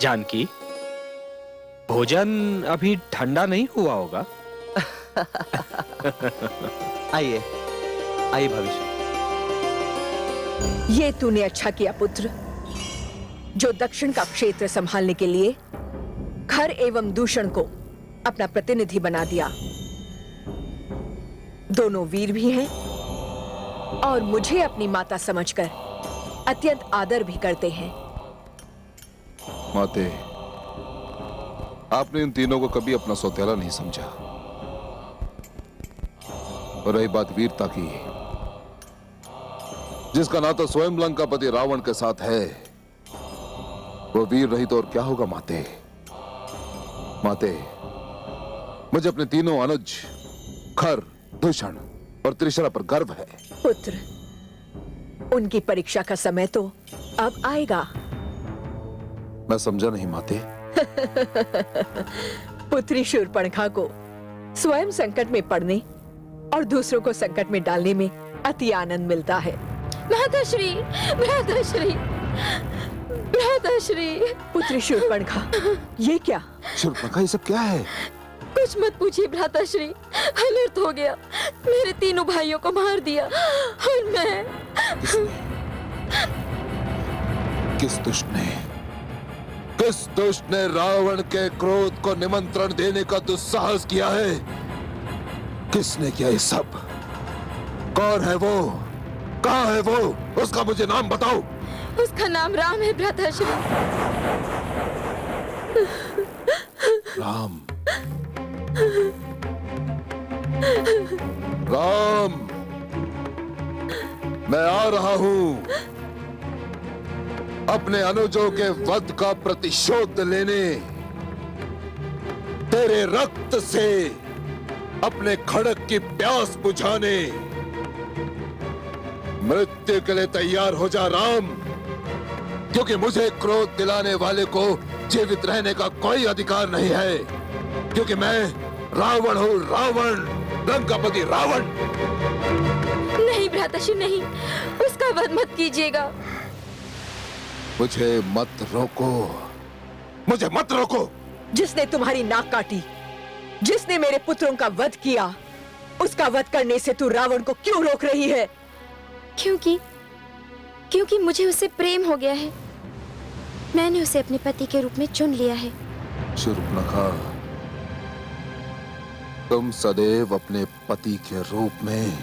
जानकी, भोजन अभी ठंडा नहीं हुआ होगा। आइए आइए भविष्य। ये तूने अच्छा किया पुत्र, जो दक्षिण का क्षेत्र संभालने के लिए खर एवं दूषण को अपना प्रतिनिधि बना दिया। दोनों वीर भी हैं और मुझे अपनी माता समझकर अत्यंत आदर भी करते हैं। माते, आपने इन तीनों को कभी अपना सौतेला नहीं समझा। और रही बात वीरता की, जिसका नाता स्वयं लंकापति रावण के साथ है, वो वीर रही तो और क्या होगा माते। माते, मुझे अपने तीनों अनुज खर, दूषण और त्रिशरा पर गर्व है। पुत्र, उनकी परीक्षा का समय तो अब आएगा। मैं समझा नहीं माते। पुत्री शूर्पणखा को स्वयं संकट में पड़ने और दूसरों को संकट में डालने में अति आनंद मिलता है। भ्राताश्री, भ्राताश्री, भ्राताश्री। पुत्री शूर्पणखा, ये क्या? शूर्पणखा, ये सब क्या है? कुछ मत पूछिए भ्राताश्री, अनर्थ हो गया। मेरे तीनों भाइयों को मार दिया और मैं। किस दुष्ट ने रावण के क्रोध को निमंत्रण देने का दुस्साहस किया है? किसने किया ये सब? कौन है वो? कहाँ है वो? उसका मुझे नाम बताओ। उसका नाम राम है भ्राताश्री। राम। राम, मैं आ रहा हूं अपने अनुजों के वध का प्रतिशोध लेने। तेरे रक्त से अपने खड़क की प्यास बुझाने। मृत्यु के लिए तैयार हो जा राम, क्योंकि मुझे क्रोध दिलाने वाले को जीवित रहने का कोई अधिकार नहीं है, क्योंकि मैं रावण हूं, रावण, लंकापति रावण। नहीं भ्राताश्री, नहीं, उसका वध मत कीजिएगा। मुझे मत रोको, मुझे मत रोको। जिसने तुम्हारी नाक काटी, जिसने मेरे पुत्रों का वध किया, उसका वध करने से तू रावण को क्यों रोक रही है? क्योंकि मुझे उससे प्रेम हो गया है। मैंने उसे अपने पति के रूप में चुन लिया है। शूर्पणखा, तुम सदैव अपने पति के रूप में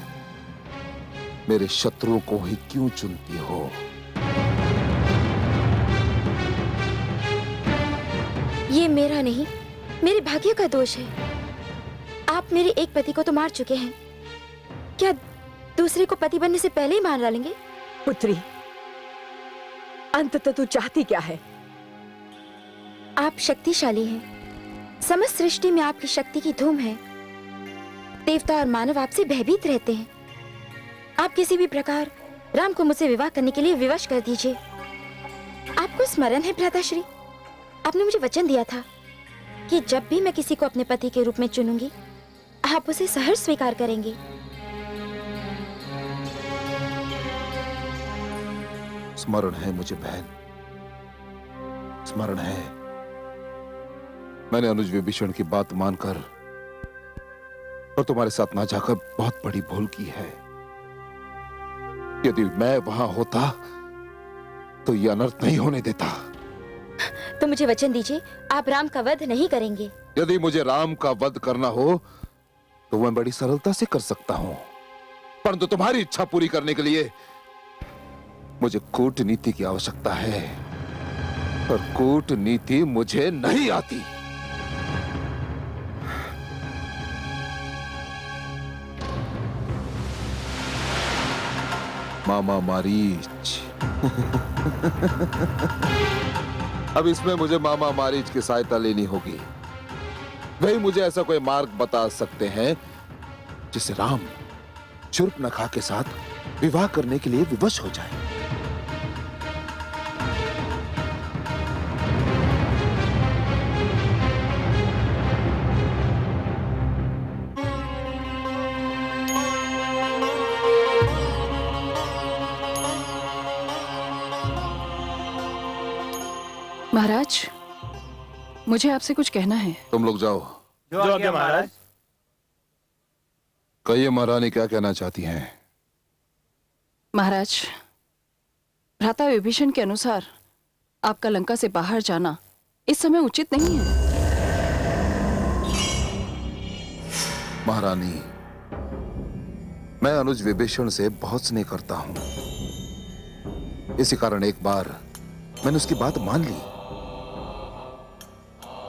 मेरे शत्रुओं को ही क्यों चुनती हो? ये मेरा नहीं, मेरे भाग्य का दोष है। आप मेरे एक पति को तो मार चुके हैं, क्या दूसरे को पति बनने से पहले ही मार डालेंगे? पुत्री, अंततः तू चाहती क्या है? आप शक्तिशाली हैं। समस्त सृष्टि में आपकी शक्ति की धूम है। देवता और मानव आपसे भयभीत रहते हैं। आप किसी भी प्रकार राम को मुझसे विवाह करने के लिए विवश कर दीजिए। आपको स्मरण है भ्राताश्री, आपने मुझे वचन दिया था कि जब भी मैं किसी को अपने पति के रूप में चुनूंगी, आप उसे सहर्ष स्वीकार करेंगे। स्मरण है मुझे बहन, स्मरण है। मैंने अनुज विभीषण की बात मानकर और तुम्हारे साथ ना जाकर बहुत बड़ी भूल की है। यदि मैं वहां होता तो यह अनर्थ नहीं होने देता। तो मुझे वचन दीजिए, आप राम का वध नहीं करेंगे। यदि मुझे राम का वध करना हो तो मैं बड़ी सरलता से कर सकता हूं, परंतु तुम्हारी इच्छा पूरी करने के लिए मुझे कूटनीति की आवश्यकता है, और कूटनीति मुझे नहीं आती। मामा मारीच। अब इसमें मुझे मामा मारीच की सहायता लेनी होगी। वही मुझे ऐसा कोई मार्ग बता सकते हैं जिससे राम शूर्पणखा के साथ विवाह करने के लिए विवश हो जाए। महाराज, मुझे आपसे कुछ कहना है। तुम लोग जाओ। जो आज्ञा महाराज। कहिए महारानी क्या कहना चाहती हैं? महाराज, भ्राता विभीषण के अनुसार आपका लंका से बाहर जाना इस समय उचित नहीं है। महारानी, मैं अनुज विभीषण से बहुत स्नेह करता हूं। इसी कारण एक बार मैंने उसकी बात मान ली।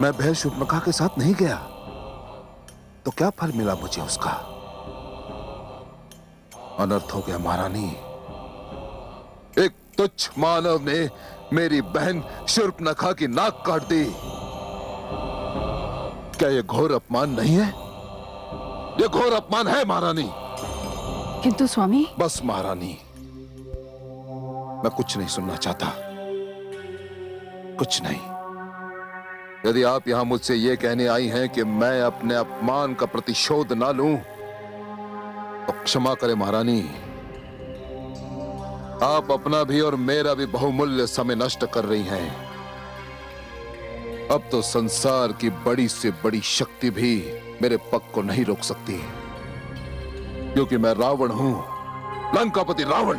मैं भय शूर्पणखा के साथ नहीं गया तो क्या फल मिला मुझे उसका? अनर्थ हो गया महारानी। एक तुच्छ मानव ने मेरी बहन शूर्पणखा की नाक काट दी। क्या यह घोर अपमान नहीं है? यह घोर अपमान है महारानी। किंतु स्वामी। बस महारानी, मैं कुछ नहीं सुनना चाहता, कुछ नहीं। यदि आप यहां मुझसे यह कहने आई हैं कि मैं अपने अपमान का प्रतिशोध ना लूं, तो क्षमा करें महारानी, आप अपना भी और मेरा भी बहुमूल्य समय नष्ट कर रही हैं। अब तो संसार की बड़ी से बड़ी शक्ति भी मेरे पग को नहीं रोक सकती, क्योंकि मैं रावण हूं, लंकापति रावण।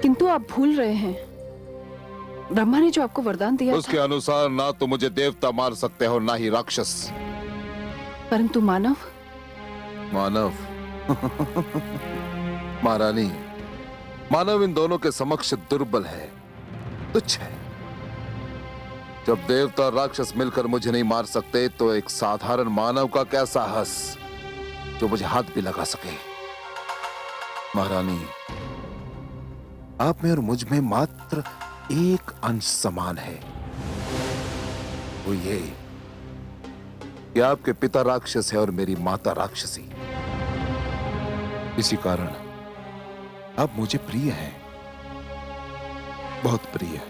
किंतु आप भूल रहे हैं, ब्रह्मा ने जो आपको वरदान दिया उसके अनुसार ना तो मुझे देवता मार सकते हो, ना ही राक्षस। परंतु मानव। मानव महारानी, मानव इन दोनों के समक्ष दुर्बल है, तुच्छ है। जब देवता और राक्षस मिलकर मुझे नहीं मार सकते, तो एक साधारण मानव का क्या साहस जो मुझे हाथ भी लगा सके? महारानी, आप में और मुझ में मात्र एक अंश समान है, वो ये कि आपके पिता राक्षस है और मेरी माता राक्षसी। इसी कारण आप मुझे प्रिय हैं, बहुत प्रिय।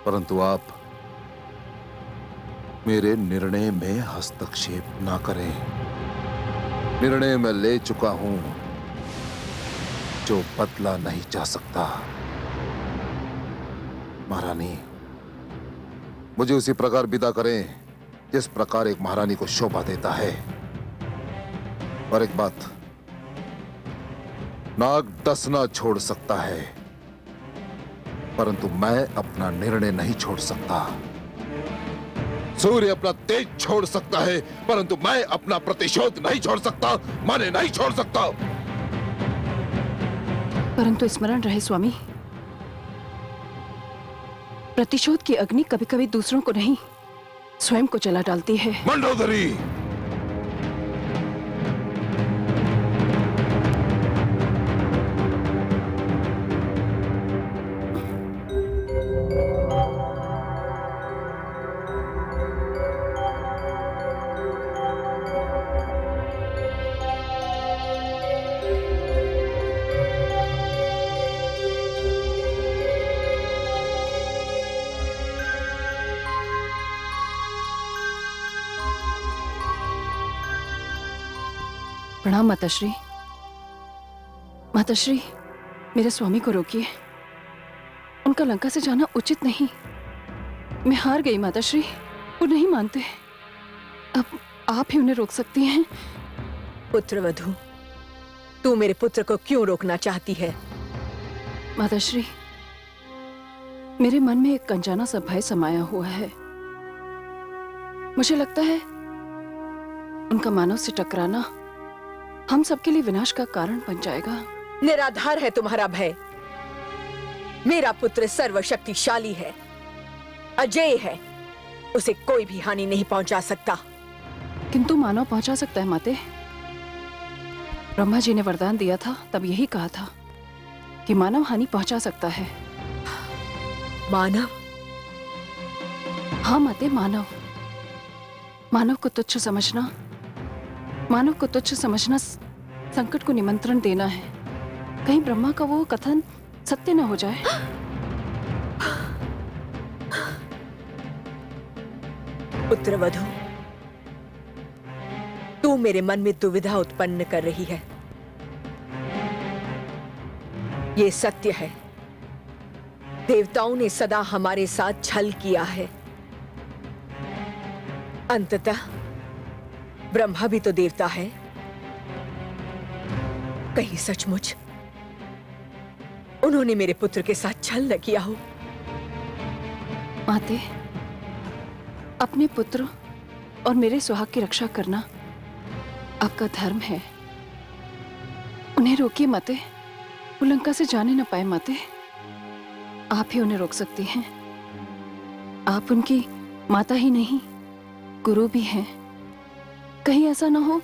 परंतु आप मेरे निर्णय में हस्तक्षेप ना करें। निर्णय मैं ले चुका हूं जो बदला नहीं जा सकता। महारानी, मुझे उसी प्रकार विदा करें जिस प्रकार एक महारानी को शोभा देता है। और एक बात, नाग डसना छोड़ सकता है, परंतु मैं अपना निर्णय नहीं छोड़ सकता। सूर्य अपना तेज छोड़ सकता है, परंतु मैं अपना प्रतिशोध नहीं छोड़ सकता, माने नहीं छोड़ सकता। परंतु स्मरण रहे स्वामी, प्रतिशोध की अग्नि कभी कभी दूसरों को नहीं, स्वयं को जला डालती है। मंडोदरी, प्रणाम माताश्री। माताश्री, मेरे स्वामी को रोकिए, उनका लंका से जाना उचित नहीं। मैं हार गई माताश्री, वो नहीं मानते। अब आप ही उन्हें रोक सकती हैं। पुत्रवधू, तू मेरे पुत्र को क्यों रोकना चाहती है? माताश्री, मेरे मन में एक अनजाना सा भय समाया हुआ है। मुझे लगता है उनका मानव से टकराना हम सबके लिए विनाश का कारण बन जाएगा। निराधार है तुम्हारा भय। मेरा पुत्र सर्वशक्तिशाली है, अजेय है, उसे कोई भी हानि नहीं पहुंचा सकता। किंतु मानव पहुंचा सकता है माते। ब्रह्मा जी ने वरदान दिया था, तब यही कहा था कि मानव हानि पहुंचा सकता है। मानव? हाँ माते, मानव। मानव को तुच्छ समझना, मानव को तुच्छ समझना संकट को निमंत्रण देना है। कहीं ब्रह्मा का वो कथन सत्य न हो जाए। पुत्रवधू, तू मेरे मन में दुविधा उत्पन्न कर रही है। ये सत्य है देवताओं ने सदा हमारे साथ छल किया है। अंततः ब्रह्मा भी तो देवता है। कहीं सचमुच उन्होंने मेरे पुत्र के साथ छल न किया हो। माते, अपने पुत्र और मेरे सुहाग की रक्षा करना आपका धर्म है। उन्हें रोकिए माते, वो लंका से जाने न पाए माते। आप ही उन्हें रोक सकती हैं। आप उनकी माता ही नहीं, गुरु भी हैं। कहीं ऐसा ना हो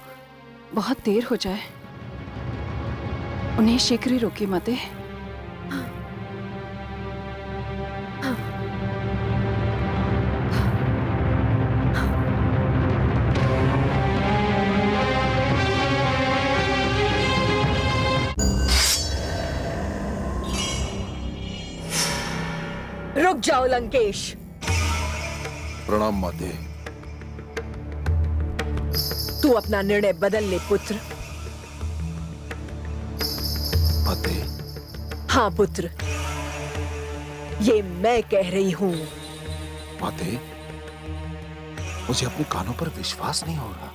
बहुत देर हो जाए। उन्हें शीघ्र ही रोकिए माते। रुक जाओ लंकेश। प्रणाम माते। तू अपना निर्णय बदल ले पुत्र। माते, हाँ पुत्र, ये मैं कह रही हूं। माते, मुझे अपने कानों पर विश्वास नहीं हो रहा।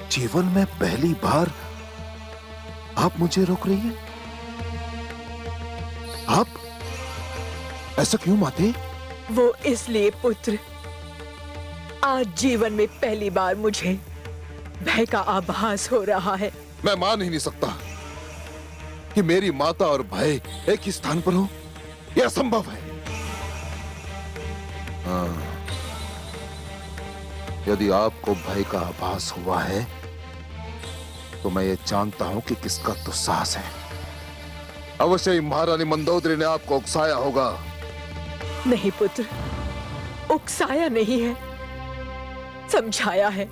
जीवन में पहली बार आप मुझे रोक रही हैं। आप ऐसा क्यों माते? वो इसलिए पुत्र, आज जीवन में पहली बार मुझे भय का आभास हो रहा है। मैं मान ही नहीं सकता कि मेरी माता और भाई एक ही स्थान पर हो। यह असंभव है। हाँ, यदि आपको भय का आभास हुआ है तो मैं ये जानता हूं कि किसका दुस्साहस है। अवश्य ही महारानी मंदोदरी ने आपको उकसाया होगा। नहीं पुत्र, उकसाया नहीं है, समझाया है।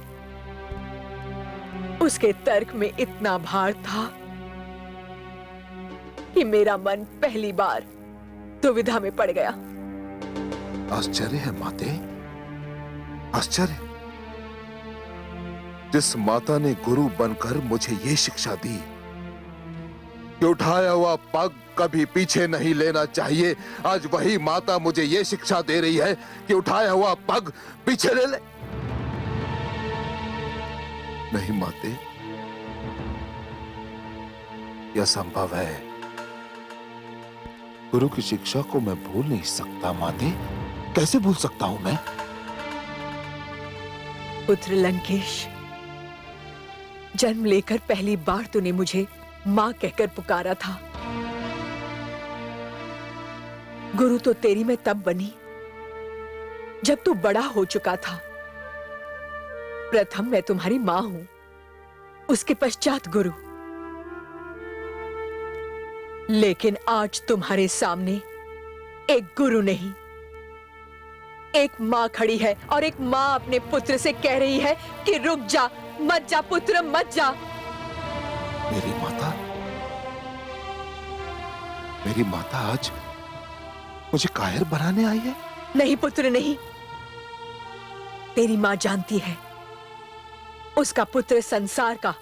उसके तर्क में इतना भार था कि मेरा मन पहली बार दुविधा में पड़ गया। आश्चर्य है माते, आश्चर्य। जिस माता ने गुरु बनकर मुझे ये शिक्षा दी कि उठाया हुआ पग कभी पीछे नहीं लेना चाहिए, आज वही माता मुझे ये शिक्षा दे रही है कि उठाया हुआ पग पीछे ले ले। नहीं माते, यह संभव है। गुरु की शिक्षा को मैं भूल नहीं सकता माते। कैसे भूल सकता हूं मैं? पुत्र लंकेश, जन्म लेकर पहली बार तूने मुझे मां कहकर पुकारा था। गुरु तो तेरी मैं तब बनी जब तू बड़ा हो चुका था। प्रथम मैं तुम्हारी मां हूं, उसके पश्चात गुरु। लेकिन आज तुम्हारे सामने एक गुरु नहीं, एक मां खड़ी है और एक मां अपने पुत्र से कह रही है कि रुक जा, मत जा पुत्र, मत जा। मेरी माता आज मुझे कायर बनाने आई है? नहीं पुत्र नहीं। तेरी मां जानती है उसका पुत्र संसार का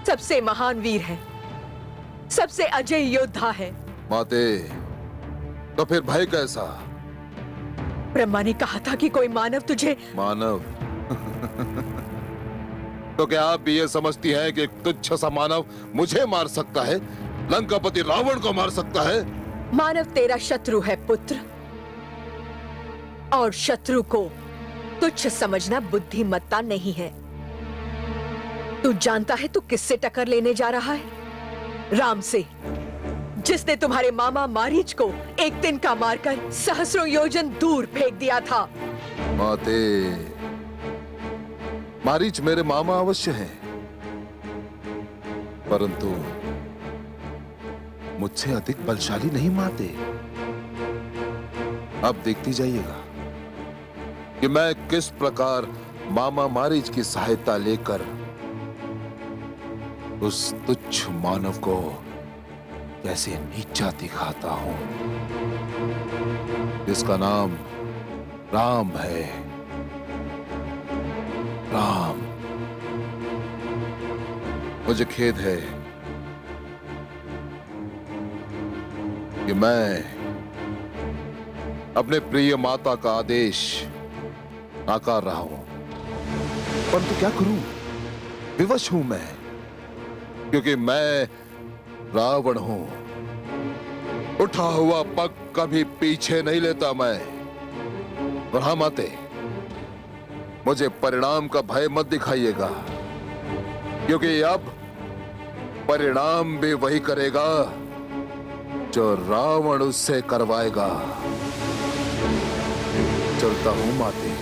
सबसे महान वीर है, सबसे अजय योद्धा है। माते, तो फिर भय कैसा? ब्रह्मा ने कहा था कि कोई मानव तुझे। मानव? तो क्या आप भी ये समझती हैं कि एक तुच्छ सा मानव मुझे मार सकता है, लंकापति रावण को मार सकता है? मानव तेरा शत्रु है पुत्र, और शत्रु को तुच्छ समझना बुद्धिमत्ता नहीं है। तू जानता है तू किससे टक्कर लेने जा रहा है? राम से, जिसने तुम्हारे मामा मारीच को एक तिनका मारकर सहस्रों योजन दूर फेंक दिया था। माते, मारीच मेरे मामा अवश्य हैं, परंतु मुझसे अधिक बलशाली नहीं माते। अब देखती जाइएगा कि मैं किस प्रकार मामा मारीच की सहायता लेकर उस तुच्छ मानव को कैसे नीचा दिखाता हूं, जिसका नाम राम है। राम। मुझे खेद है कि मैं अपने प्रिय माता का आदेश आकार रहा हूं, परंतु क्या करूं, विवश हूं मैं, क्योंकि मैं रावण हूं। उठा हुआ पग कभी पीछे नहीं लेता मैं। और हाँ माते, मुझे परिणाम का भय मत दिखाइएगा, क्योंकि अब परिणाम भी वही करेगा जो रावण उससे करवाएगा। चलता हूं माते।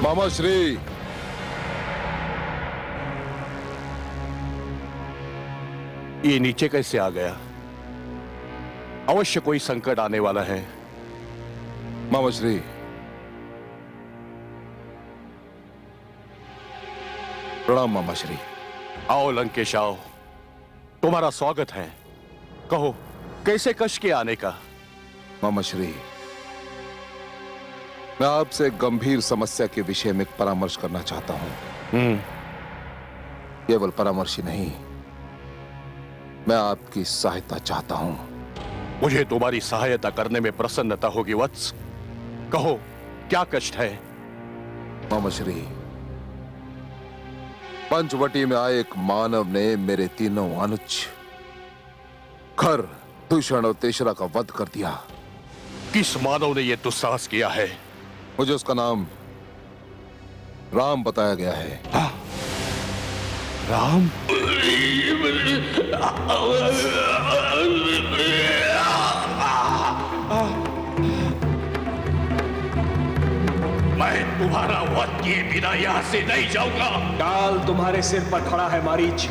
मामा श्री, ये नीचे कैसे आ गया? अवश्य कोई संकट आने वाला है। मामा श्री, प्रणाम मामा श्री। आओ लंकेश आओ, तुम्हारा स्वागत है। कहो कैसे कश के आने का? मामा श्री, मैं आपसे गंभीर समस्या के विषय में परामर्श करना चाहता हूं। केवल परामर्श ही नहीं, मैं आपकी सहायता चाहता हूं। मुझे तुम्हारी सहायता करने में प्रसन्नता होगी वत्स। कहो क्या कष्ट है? मामा श्री, पंचवटी में आए एक मानव ने मेरे तीनों अनुज खर, दूषण और तेसरा का वध कर दिया। किस मानव ने यह दुस्साहस किया है? मुझे उसका नाम राम बताया गया है। राम? मैं तुम्हारा वध किए बिना यहां से नहीं जाऊंगा। काल तुम्हारे सिर पर खड़ा है मारीच।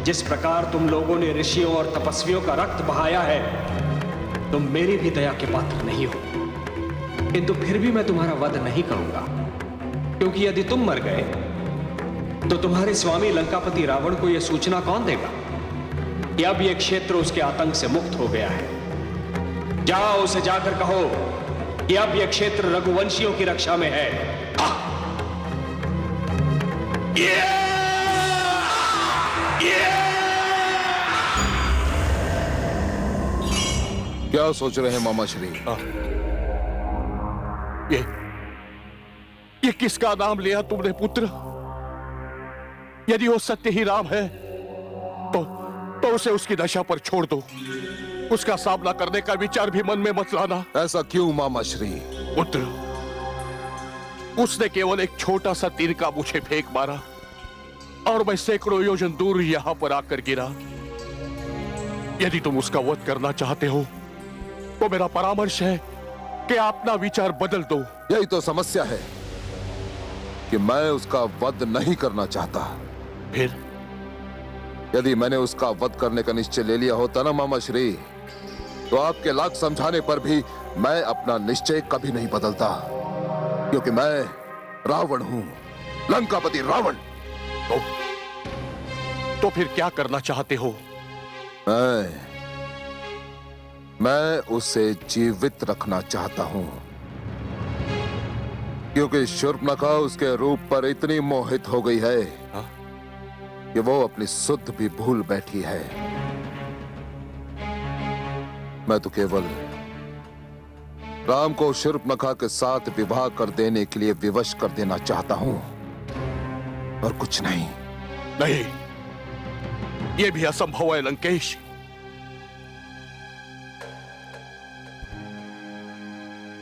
जिस प्रकार तुम लोगों ने ऋषियों और तपस्वियों का रक्त बहाया है, तुम मेरी भी दया के पात्र नहीं हो। किंतु फिर भी मैं तुम्हारा वध नहीं करूंगा, क्योंकि यदि तुम मर गए तो तुम्हारे स्वामी लंकापति रावण को यह सूचना कौन देगा कि अब यह क्षेत्र उसके आतंक से मुक्त हो गया है। जाओ उसे जाकर कहो कि अब यह क्षेत्र रघुवंशियों की रक्षा में है। क्या सोच रहे हैं मामा श्री? ये किसका नाम लिया तुमने पुत्र? यदि वो सत्य ही राम है तो उसे उसकी दशा पर छोड़ दो। उसका सामना करने का विचार भी मन में मत लाना। ऐसा क्यों मामा श्री? पुत्र, उसने केवल एक छोटा सा तीर का मुझे फेंक मारा और मैं सैकड़ों योजन दूर यहां पर आकर गिरा। यदि तुम उसका वध करना चाहते हो तो मेरा परामर्श है कि अपना विचार बदल दो। यही तो समस्या है कि मैं उसका वध नहीं करना चाहता। फिर? यदि मैंने उसका वध करने का निश्चय ले लिया होता ना मामा श्री, तो आपके लाख समझाने पर भी मैं अपना निश्चय कभी नहीं बदलता, क्योंकि मैं रावण हूं, लंकापति रावण। तो फिर क्या करना चाहते हो? मैं उसे जीवित रखना चाहता हूं, क्योंकि शूर्पणखा उसके रूप पर इतनी मोहित हो गई है कि वो अपनी सुध भी भूल बैठी है। मैं तो केवल राम को शूर्पणखा के साथ विवाह कर देने के लिए विवश कर देना चाहता हूं, और कुछ नहीं। नहीं, यह भी असंभव है लंकेश।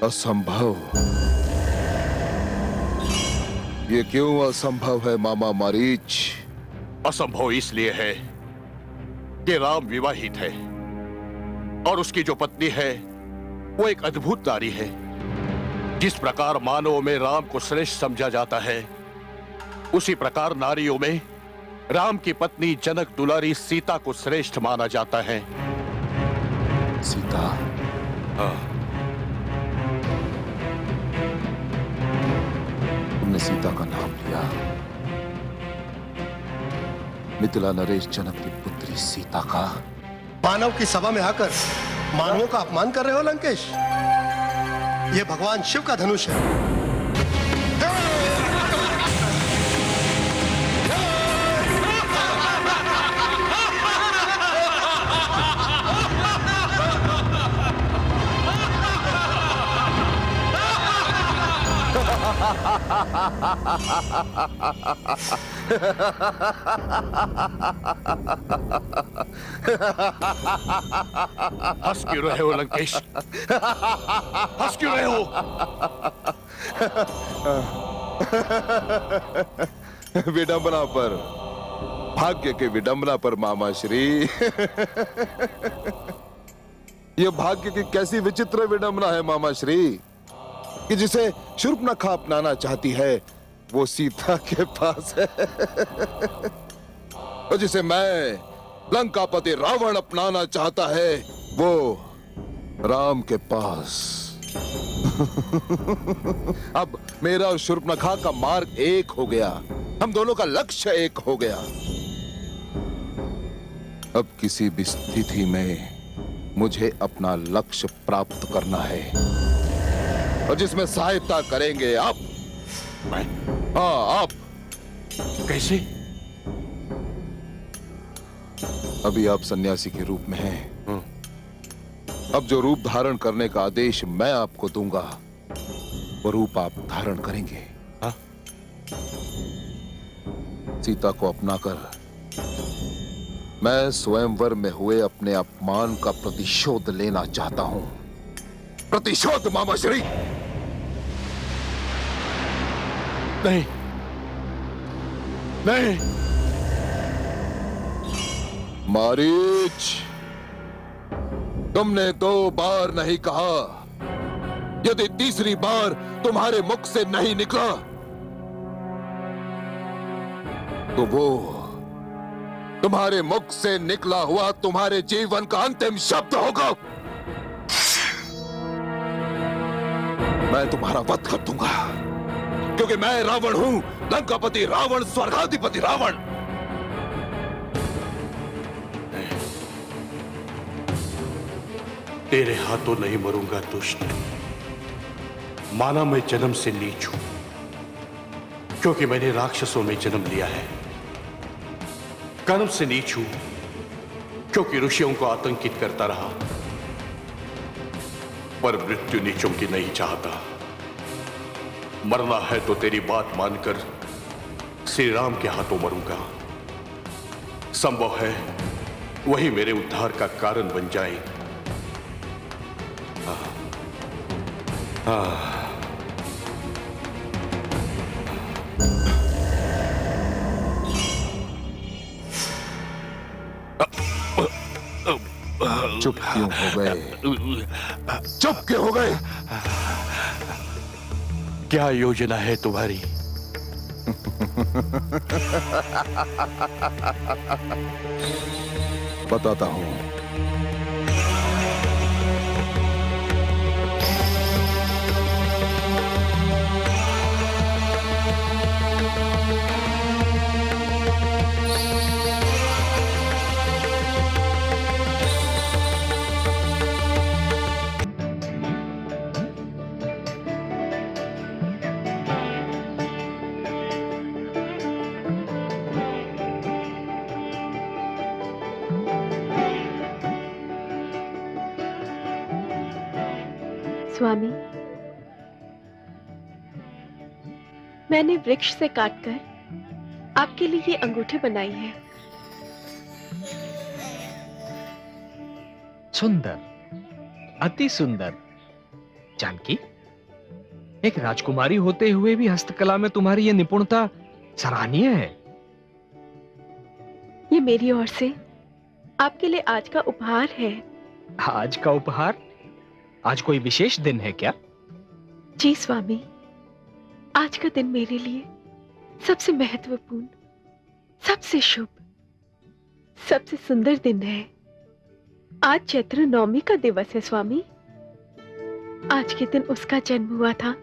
असंभव? ये क्यों असंभव है मामा मारीच? असंभव इसलिए है कि राम विवाहित है और उसकी जो पत्नी है वो एक अद्भुत नारी है। जिस प्रकार मानवों में राम को श्रेष्ठ समझा जाता है, उसी प्रकार नारियों में राम की पत्नी जनक दुलारी सीता को श्रेष्ठ माना जाता है। सीता? हाँ। तुमने सीता का नाम लिया। मिथिला नरेश जनक की पुत्री सीता का? मानव की सभा में आकर मानवों का अपमान कर रहे हो लंकेश? ये भगवान शिव का धनुष है। हंस क्यों रहे हो लंकेश? हंस क्यों रहे हो? विडंबना पर, भाग्य के विडंबना पर मामा श्री। यह भाग्य की कैसी विचित्र विडंबना है मामा श्री कि जिसे शूर्पणखा अपनाना चाहती है वो सीता के पास है, और जिसे मैं लंकापति रावण अपनाना चाहता है वो राम के पास। अब मेरा और शूर्पणखा का मार्ग एक हो गया, हम दोनों का लक्ष्य एक हो गया। अब किसी भी स्थिति में मुझे अपना लक्ष्य प्राप्त करना है, और जिसमें सहायता करेंगे आप। मैं? हाँ, आप। कैसे? अभी आप सन्यासी के रूप में हैं। अब जो रूप धारण करने का आदेश मैं आपको दूंगा वो रूप आप धारण करेंगे। हाँ? सीता को अपनाकर मैं स्वयंवर में हुए अपने अपमान का प्रतिशोध लेना चाहता हूं। प्रतिशोध मामा श्री। नहीं, नहीं। मारीच, तुमने 2 बार नहीं कहा, यदि तीसरी बार तुम्हारे मुख से नहीं निकला तो वो तुम्हारे मुख से निकला हुआ तुम्हारे जीवन का अंतिम शब्द होगा। मैं तुम्हारा वध कर दूंगा, क्योंकि मैं रावण हूं, लंकापति रावण, स्वर्गाधिपति रावण। तेरे हाथों नहीं मरूंगा दुष्ट। माना मैं जन्म से नीच हूं, क्योंकि मैंने राक्षसों में जन्म लिया है। कर्म से नीच हूं, क्योंकि ऋषियों को आतंकित करता रहा। पर मृत्यु नीचों की नहीं चाहता। मरना है तो तेरी बात मानकर श्री राम के हाथों मरूंगा। संभव है वही मेरे उद्धार का कारण बन जाए। चुप क्यों हो गए? चुप क्यों हो गए? क्या योजना है तुम्हारी? बताता हूं। स्वामी, मैंने वृक्ष से काटकर आपके लिए ये अंगूठी बनाई है। सुंदर, अति सुंदर। जानकी, एक राजकुमारी होते हुए भी हस्तकला में तुम्हारी ये निपुणता सराहनीय है। ये मेरी ओर से आपके लिए आज का उपहार है। आज का उपहार? आज कोई विशेष दिन है क्या? जी स्वामी, आज का दिन मेरे लिए सबसे महत्वपूर्ण, सबसे शुभ, सबसे सुंदर दिन है। आज चैत्र नवमी का दिवस है स्वामी। आज के दिन उसका जन्म हुआ था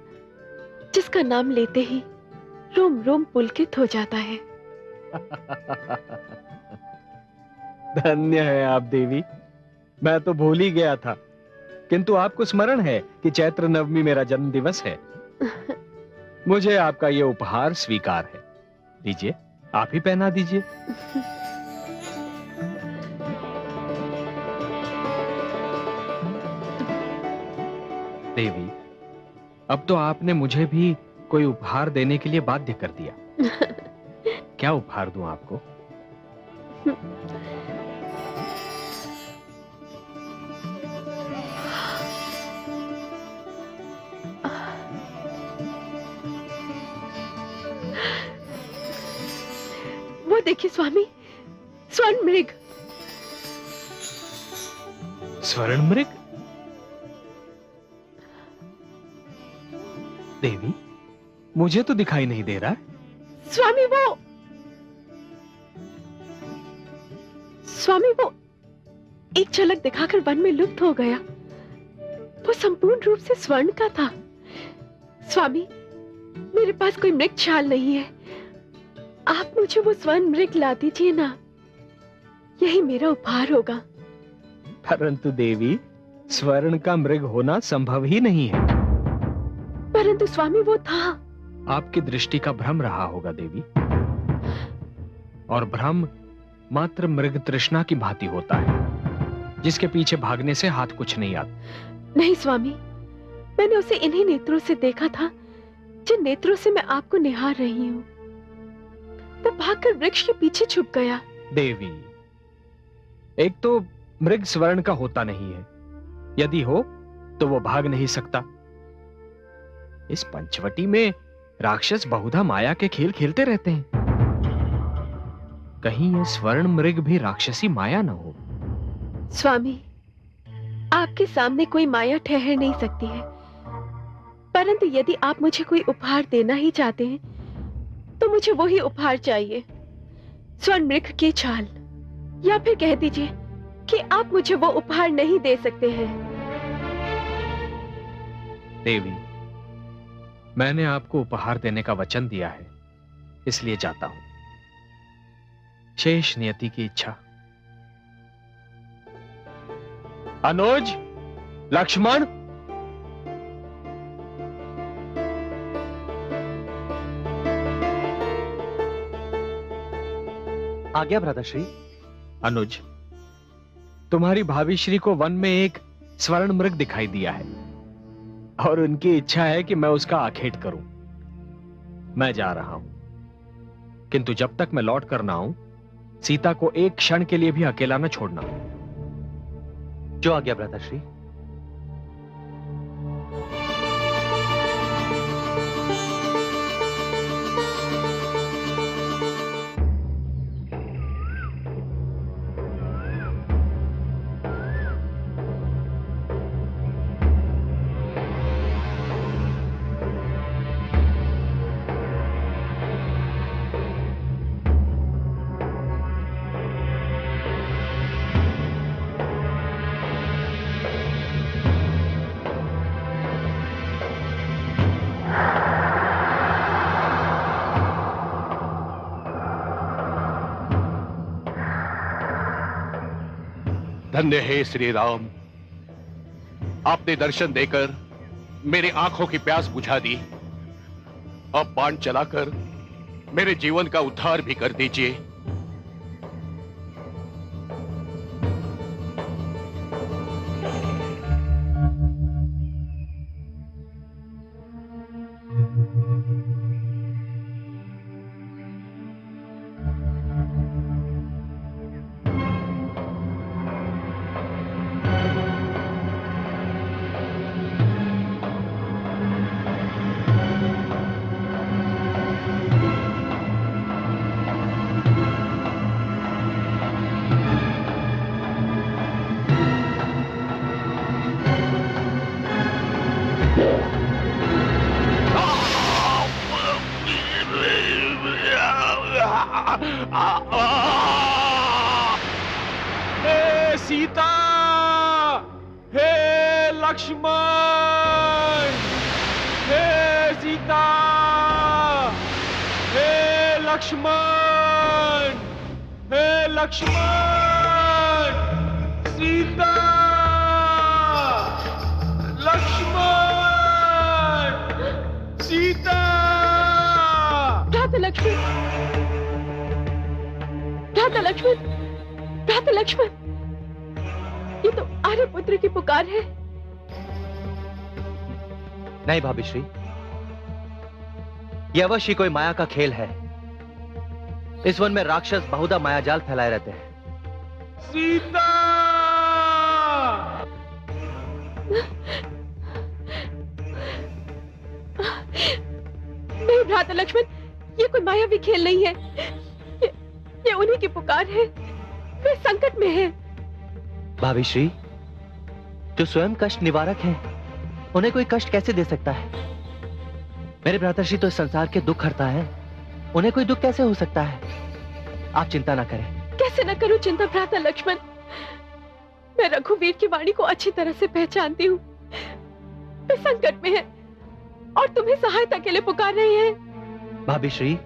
जिसका नाम लेते ही रोम रोम पुलकित हो जाता है। धन्य है आप देवी, मैं तो भूल ही गया था, किंतु आपको स्मरण है कि चैत्र नवमी मेरा जन्म दिवस है। मुझे आपका ये उपहार स्वीकार है। लीजिए, आप ही पहना दीजिए। देवी, अब तो आपने मुझे भी कोई उपहार देने के लिए बाध्य कर दिया। क्या उपहार दूं आपको? वो देखिए स्वामी, स्वर्ण मृग। स्वर्ण मृग? देवी, मुझे तो दिखाई नहीं दे रहा है। स्वामी वो एक झलक दिखाकर वन में लुप्त हो गया। वो संपूर्ण रूप से स्वर्ण का था। स्वामी, मेरे पास कोई मृग छाल नहीं है। आप मुझे वो स्वर्ण मृग ला दीजिए ना, यही मेरा उपहार होगा। परंतु देवी, स्वर्ण का मृग होना संभव ही नहीं है। परंतु स्वामी वो था। आपकी दृष्टि का भ्रम रहा होगा देवी, और भ्रम मात्र मृग तृष्णा की भांति होता है, जिसके पीछे भागने से हाथ कुछ नहीं आता। नहीं स्वामी, मैंने उसे इन्हीं नेत्रों से देखा था जिन नेत्रों से मैं आपको निहार रही हूँ। वो भागकर वृक्ष के पीछे छुप गया। देवी, एक तो मृग स्वर्ण का होता नहीं है, यदि हो तो वो भाग नहीं सकता। इस पंचवटी में राक्षस बहुधा माया के खेल खेलते रहते हैं, कहीं ये स्वर्ण मृग भी राक्षसी माया न हो। स्वामी, आपके सामने कोई माया ठहर नहीं सकती है, परंतु यदि आप मुझे कोई उपहार देना ही चाहते हैं तो मुझे वही उपहार चाहिए, स्वर्ण मृग की छाल। या फिर कह दीजिए कि आप मुझे वो उपहार नहीं दे सकते हैं। देवी, मैंने आपको उपहार देने का वचन दिया है, इसलिए जाता हूं। शेष नियति की इच्छा। अनुज, लक्ष्मण, आ गया भ्राताश्री। अनुज, तुम्हारी भाभी श्री को वन में एक स्वर्ण मृग दिखाई दिया है और उनकी इच्छा है कि मैं उसका आखेट करूं। मैं जा रहा हूं, किंतु जब तक मैं लौट कर ना आऊं, सीता को एक क्षण के लिए भी अकेला न छोड़ना। जो आ गया भ्राताश्री। धन्य हे श्री राम, आपने दर्शन देकर मेरी आंखों की प्यास बुझा दी। अब बाण चलाकर मेरे जीवन का उद्धार भी कर दीजिए। हे सीता, हे लक्ष्मण, हे सीता, हे लक्ष्मण, हे लक्ष्मण, सीता, लक्ष्मण, सीता। भ्राता लक्ष्मण, भ्राता लक्ष्मण, भ्राता लक्ष्मण, ये तो आर्यपुत्र की पुकार है। नहीं भाभी श्री, यह अवश्य कोई माया का खेल है। इस वन में राक्षस बहुधा मायाजाल फैलाए रहते हैं। सीता, नहीं भ्राता लक्ष्मण, ये कोई मायावी खेल नहीं है। ये उन्हीं की पुकार है। वे संकट में हैं। भाभी श्री, जो स्वयं कष्ट निवारक हैं, उन्हें कोई कष्ट कैसे दे सकता है? मेरे भ्राताश्री तो इस संसार के दुख हरता है, उन्हें कोई दुख कैसे हो सकता है? आप चिंता ना करें। कैसे न करूं चिंता भ्राता लक्ष्मण? मैं रघुवीर की वाणी को अच्छी तरह से पहचानती हूँ। वे संकट में हैं और तुम्हें सहायता के लिए पुकार रहे हैं। भाभी श्री,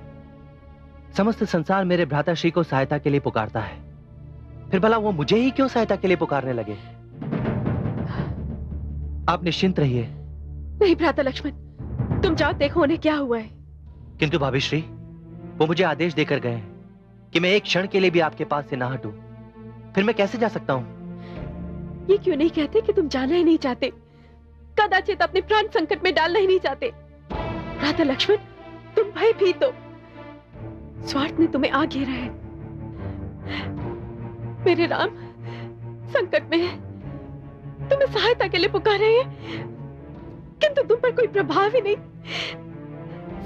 समस्त संसार मेरे भ्राताश्री को सहायता के लिए पुकारता है, फिर भला वो मुझे ही क्यों सहायता के लिए पुकारने लगे? आप निश्चिंत रहिए। नहीं भ्राता लक्ष्मण, तुम जाओ, देखो उन्हें क्या हुआ है। किंतु भाभी श्री, वो मुझे आदेश देकर गए हैं कि मैं एक क्षण के लिए भी आपके पास से ना हटूं। फिर मैं कैसे जा सकता हूं? ये क्यों नहीं कहते कि तुम जाना ही नहीं चाहते? कदाचित अपने प्राण संकट में डालना ही नहीं चाहते। भ्राता लक्ष्मण, तुम भयभीत हो। स्वार्थ ने तुम्हें आ घेरा है। मेरे राम संकट में है, तुम्हें सहायता के लिए पुकार रहे हैं, किंतु तुम पर कोई प्रभाव ही नहीं।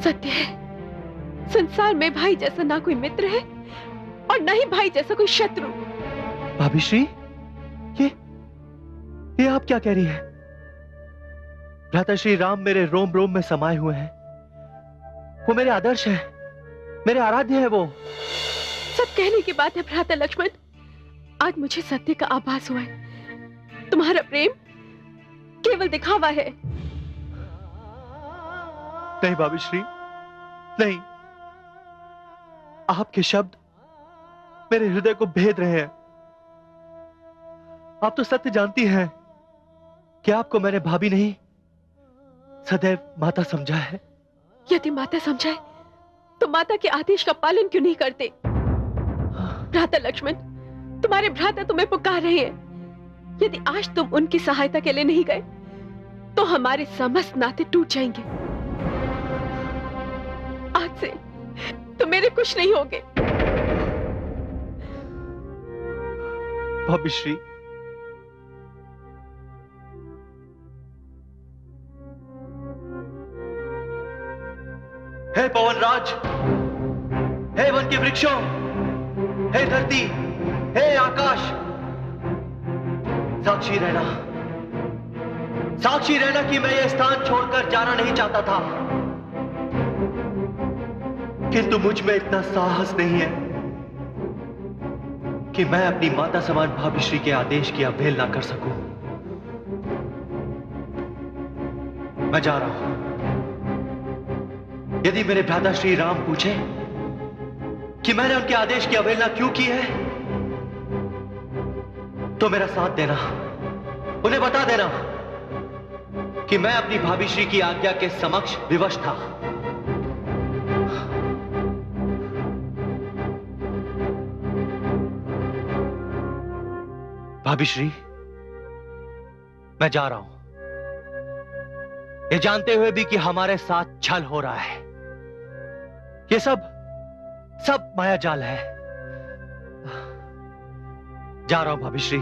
सत्य है, संसार में भाई जैसा ना कोई मित्र है और ना ही भाई जैसा कोई शत्रु। भाभी श्री, ये आप क्या कह रही हैं? भ्राताश्री राम मेरे रोम रोम में समाये हुए हैं। वो मेरे आदर्श हैं, मेरे आराध्य हैं वो। सब कहने की बात है भ्राता लक्ष्मण। आज मुझे सत्य का आभास हुआ है। तुम्हारा प्रेम केवल दिखावा है। नहीं भाभी श्री, नहीं। आपके शब्द मेरे हृदय को भेद रहे हैं। आप तो सत्य जानती हैं कि आपको मैंने भाभी नहीं, सदैव माता समझा है। यदि माता समझाए तो माता के आदेश का पालन क्यों नहीं करते? भ्राता लक्ष्मण, तुम्हारे भ्राता तुम्हें पुकार रहे हैं। यदि आज तुम उनकी सहायता के लिए नहीं गए तो हमारे समस्त नाते टूट जाएंगे। आज से तुम मेरे कुछ नहीं होगे। भाभी श्री, हे पवनराज, हे वन के वृक्षों, हे धरती, हे आकाश, साक्षी रहना, साक्षी रहना कि मैं यह स्थान छोड़कर जाना नहीं चाहता था, किंतु मुझ में इतना साहस नहीं है कि मैं अपनी माता समान भाभी श्री के आदेश की अवहेलना कर सकूं। मैं जा रहा हूं। यदि मेरे भ्राता श्री राम पूछे कि मैंने उनके आदेश की अवहेलना क्यों की है, तो मेरा साथ देना, उन्हें बता देना कि मैं अपनी भाभी श्री की आज्ञा के समक्ष विवश था। भाभी श्री, मैं जा रहा हूं, ये जानते हुए भी कि हमारे साथ छल हो रहा है। ये सब माया जाल है। जा रहा हूं भाभी श्री।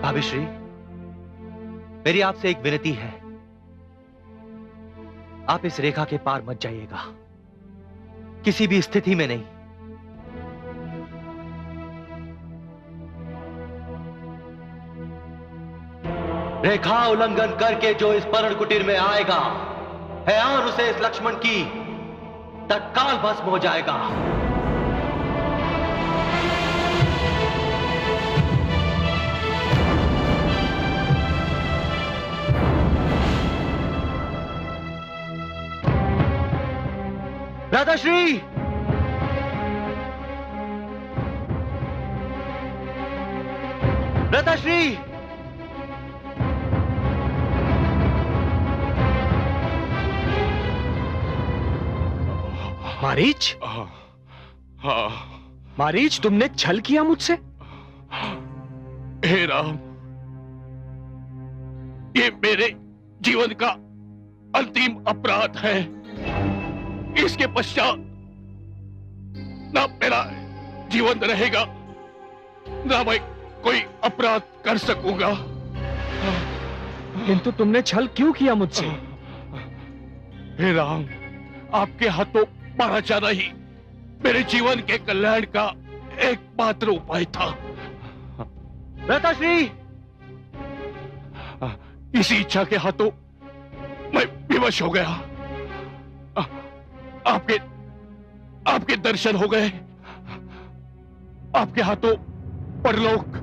भाभी श्री, मेरी आपसे एक विनती है, आप इस रेखा के पार मत जाइएगा, किसी भी स्थिति में नहीं। रेखा उल्लंघन करके जो इस पर्ण कुटीर में आएगा, और उसे इस लक्ष्मण की तत्काल भस्म हो जाएगा। राधाश्री, राधाश्री, मारीच, हाँ। मारीच, तुमने छल किया मुझसे? हे राम, ये मेरे जीवन का अंतिम अपराध है। इसके पश्चात ना मेरा जीवन रहेगा, ना मैं कोई अपराध कर सकूंगा। किंतु तुमने छल क्यों किया मुझसे? हे राम, आपके हाथों मारा जाना ही मेरे जीवन के कल्याण का एकमात्र उपाय था। राधाश्री, इसी इच्छा के हाथों मैं विवश हो गया। आपके दर्शन हो गए, आपके हाथों परलोक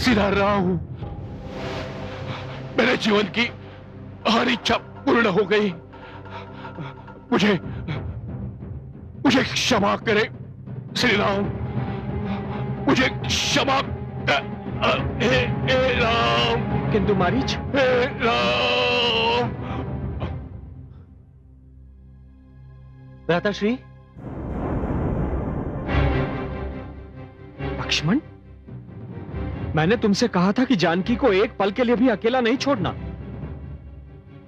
सिधार रहा हूं। मेरे जीवन की हर इच्छा पूर्ण हो गई। मुझे क्षमा करे श्री राम, मुझे क्षमा हे राम। किंतु मारीच, हे राम। राधाश्री, लक्ष्मण, मैंने तुमसे कहा था कि जानकी को एक पल के लिए भी अकेला नहीं छोड़ना।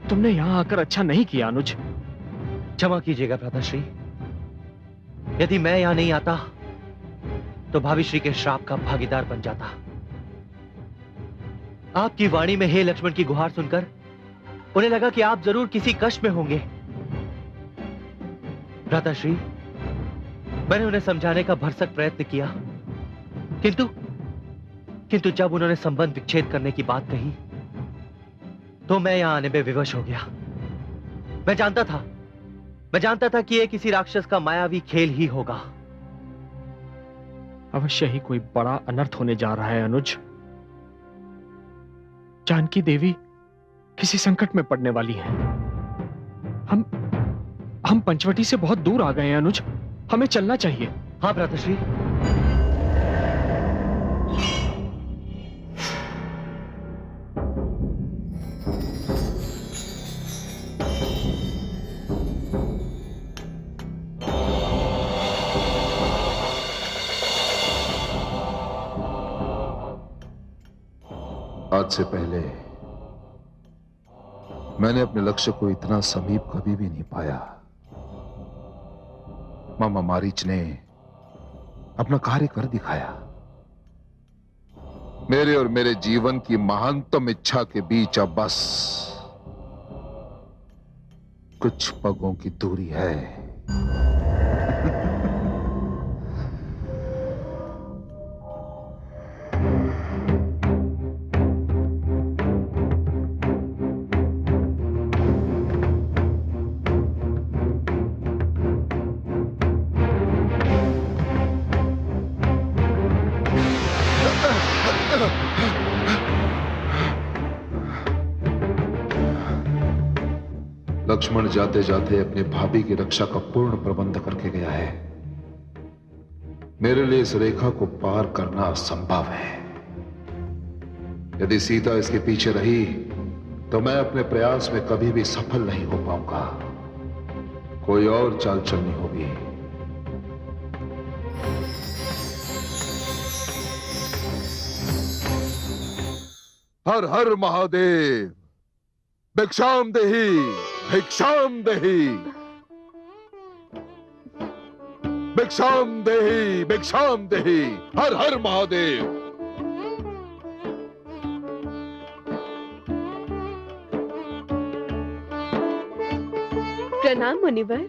तुमने यहां आकर अच्छा नहीं किया अनुज। क्षमा कीजिएगा भ्राताश्री, यदि मैं यहां नहीं आता तो भाभी श्री के श्राप का भागीदार बन जाता। आपकी वाणी में हे लक्ष्मण की गुहार सुनकर उन्हें लगा कि आप जरूर किसी कष्ट में होंगे। भ्राताश्री, मैंने उन्हें समझाने का भरसक प्रयत्न किया, किंतु जब उन्होंने संबंध विच्छेद करने की बात कही तो मैं यहां आने में विवश हो गया। मैं जानता था कि यह किसी राक्षस का मायावी खेल ही होगा। अवश्य ही कोई बड़ा अनर्थ होने जा रहा है अनुज। जानकी देवी किसी संकट में पड़ने वाली है। हम पंचवटी से बहुत दूर आ गए हैं अनुज, हमें चलना चाहिए। हाँ भ्राताश्री। आज से पहले मैंने अपने लक्ष्य को इतना समीप कभी भी नहीं पाया। मामा मारीच ने अपना कार्य कर दिखाया। मेरे और मेरे जीवन की महानतम इच्छा के बीच अब बस कुछ पगों की दूरी है। लक्ष्मण जाते जाते अपनी भाभी की रक्षा का पूर्ण प्रबंध करके गया है। मेरे लिए इस रेखा को पार करना असंभव है। यदि सीता इसके पीछे रही तो मैं अपने प्रयास में कभी भी सफल नहीं हो पाऊंगा। कोई और चाल चलनी होगी। हर हर महादेव, भिक्षाम देहि, भिक्षाम देहि, भिक्षाम देहि, भिक्षाम देहि। हर हर महादेव। प्रणाम मुनिवर।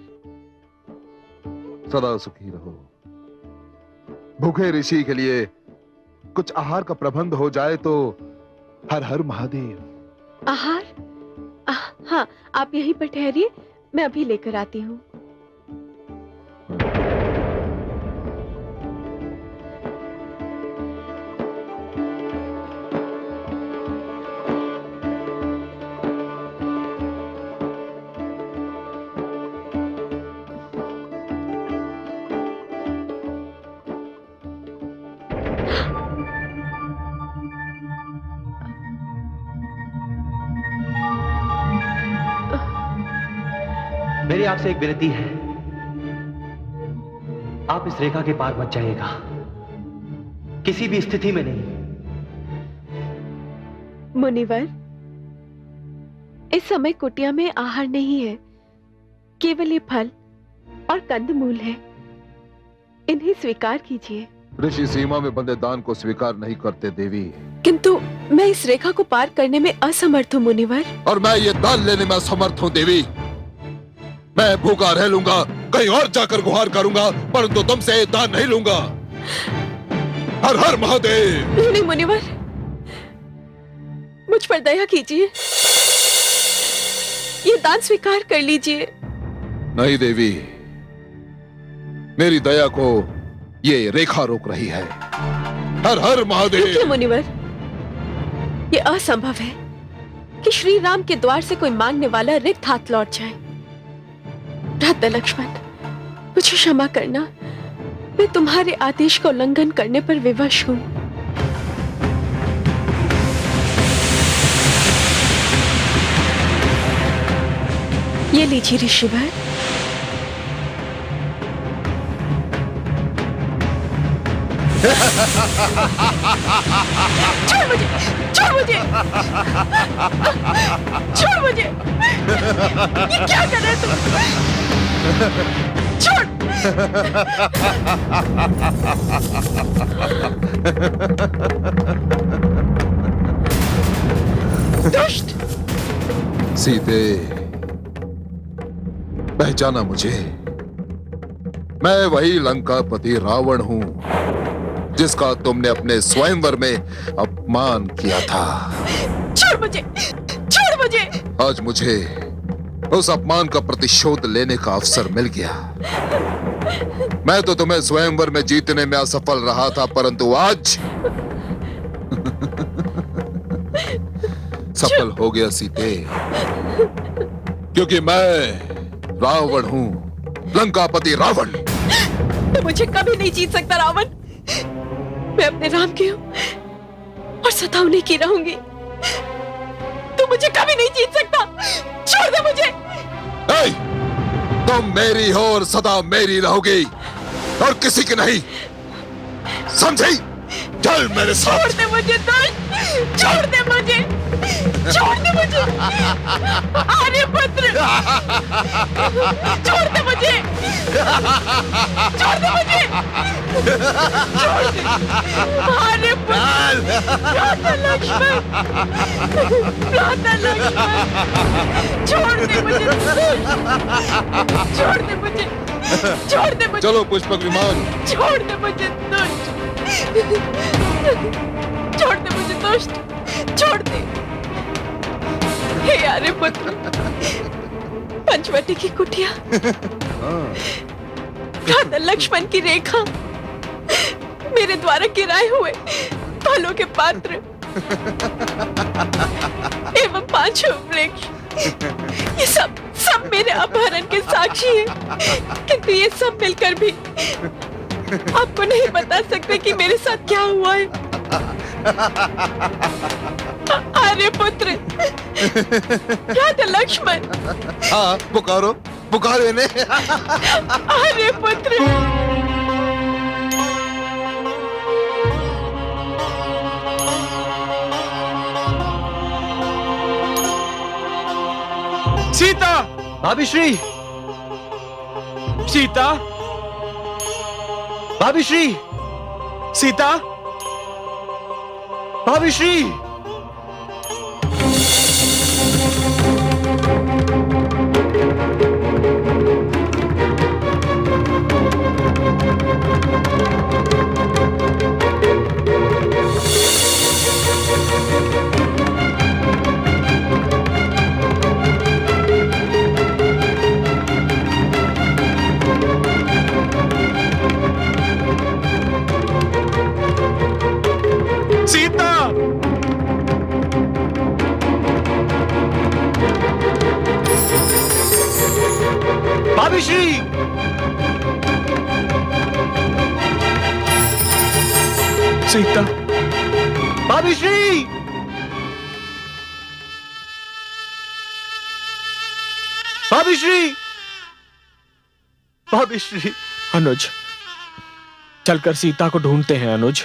सदा सुखी रहो। भूखे ऋषि के लिए कुछ आहार का प्रबंध हो जाए तो हर हर महादेव। आहार? हाँ, आप यहीं पर ठहरिए, मैं अभी लेकर आती हूँ। मेरी आपसे एक विनती है, आप इस रेखा के पार मत जाइएगा, किसी भी स्थिति में नहीं। मुनिवर, इस समय कुटिया में आहार नहीं है, केवल ये फल और कंदमूल है, इन्हें स्वीकार कीजिए। ऋषि सीमा में बंधे दान को स्वीकार नहीं करते देवी। किंतु मैं इस रेखा को पार करने में असमर्थ हूँ मुनिवर। और मैं ये दान लेने में असमर्थ हूँ देवी। मैं भूखा रह लूंगा, कहीं और जाकर गुहार करूंगा, परंतु तुमसे ये दान नहीं लूंगा। हर हर महादेव। नहीं मुनिवर, मुझ पर दया कीजिए, ये दान स्वीकार कर लीजिए। नहीं देवी, मेरी दया को ये रेखा रोक रही है। हर हर महादेव। देखिए मुनिवर, ये असंभव है कि श्री राम के द्वार से कोई मांगने वाला रिक्त हाथ लौट जाए। भ्राता लक्ष्मण, मुझे क्षमा करना, मैं तुम्हारे आदेश का उल्लंघन करने पर विवश हूं। ये लीजिए ऋषिवर। छोड़ मुझे, छोड़ मुझे, छोड़ मुझे। ये क्या कर रहे तुम? छोड़। दुष्ट। सीते, पहचाना मुझे? मैं वही लंकापति रावण हूं जिसका तुमने अपने स्वयंवर में अपमान किया था। छोड़ मुझे, छोड़ मुझे। आज मुझे उस अपमान का प्रतिशोध लेने का अवसर मिल गया। मैं तो तुम्हें स्वयंवर में जीतने में असफल रहा था, परंतु आज सफल हो गया सीते, क्योंकि मैं रावण हूं, लंकापति रावण। तो मुझे कभी नहीं जीत सकता रावण। मैं अपने राम की हूँ और सदा उन्हीं की रहूंगी। तू मुझे कभी नहीं जीत सकता। छोड़ दे मुझे। तुम मेरी हो और सदा मेरी रहोगी और किसी की नहीं, समझी? चल मेरे साथ। छोड़ दे मुझे दुष्ट, छोड़ दे मुझे, छोड़ दे मुझे। आर्यपुत्र, छोड़ दे मुझे, छोड़ दे मुझे, छोड़ दे। आर्यपुत्र, भ्राता लक्ष्मण, भ्राता लक्ष्मण, छोड़ दे मुझे, छोड़ दे मुझे, छोड़ दे मुझे। चलो पुष्पक विमान। छोड़ दे मुझे दुष्ट, छोड़ दे मुझे दुष्ट, छोड़ दे। हे आर्यपुत्र, पंचवटी की कुटिया, भ्राता लक्ष्मण की रेखा, मेरे द्वारा गिराए हुए फलों के पात्र एवं पांचों वृक्ष, ये सब सब मेरे अपहरण के साक्षी हैं। किंतु ये सब मिलकर भी आपको नहीं बता सकते कि मेरे साथ क्या हुआ है। आर्यपुत्र, भ्राता लक्ष्मण। हाँ, पुकारो, पुकारो इन्हें। आर्यपुत्र, सीता, भाभी श्री, सीता, भाभी श्री, सीता, भाभी श्री। सीता! भाभी श्री! सीता! भाभी श्री! भाभी श्री! भाभी श्री! अनुज, चलकर सीता को ढूंढते हैं अनुज।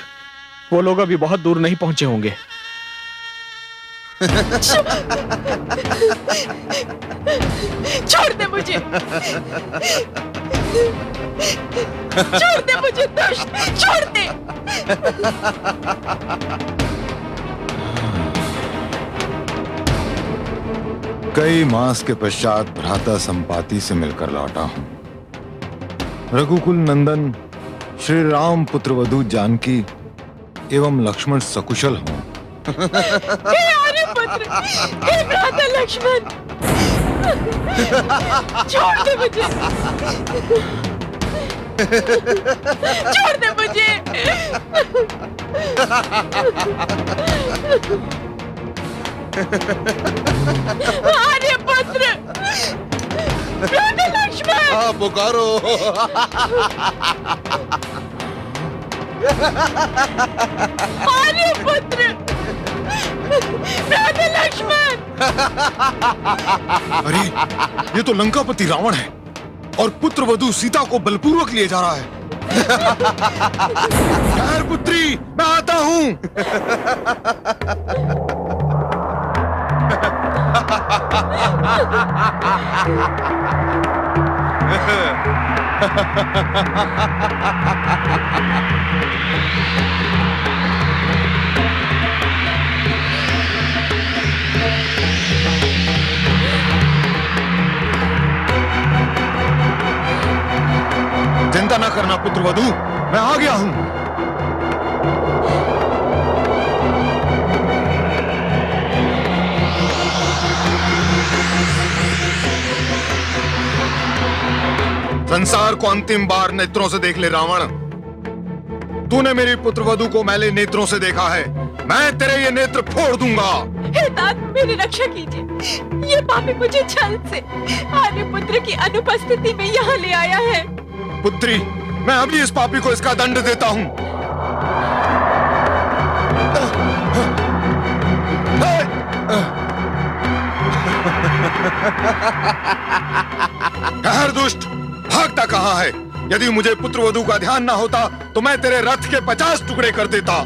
वो लोग अभी बहुत दूर नहीं पहुंचे होंगे। छोड़ दे मुझे, छोड़ दे मुझे दुष्ट, छोड़ दे। कई मास के पश्चात भ्राता संपाति से मिलकर लौटा हूं। रघुकुल नंदन श्री राम पुत्र वधू जानकी एवं लक्ष्मण सकुशल हों। हे आर्यपुत्र, हे भ्राता लक्ष्मण, छोड़ दे मुझे, छोड़ दे मुझे। आर्यपुत्र, भ्राता लक्ष्मण। हाँ, पुकारो। आर्यपुत्र, भ्राता लक्ष्मण। अरे ये तो लंकापति रावण है और पुत्र वधू सीता को बलपूर्वक लिए जा रहा है। खैर पुत्री, मैं आता हूं। चिंता न करना पुत्र वधू, मैं आ गया हूं। संसार को अंतिम बार नेत्रों से देख ले रावण। तूने मेरी पुत्र वधू को मैले नेत्रों से देखा है, मैं तेरे ये नेत्र फोड़ दूंगा। हे तात, मेरी रक्षा कीजिए। ये पापी मुझे छल से आर्यपुत्र की अनुपस्थिति में यहाँ ले आया है। पुत्री, मैं अभी इस पापी को इसका दंड देता हूं। ठहर दुष्ट, भागता कहां है? यदि मुझे पुत्र वधू का ध्यान ना होता तो मैं तेरे रथ के 50 टुकड़े कर देता।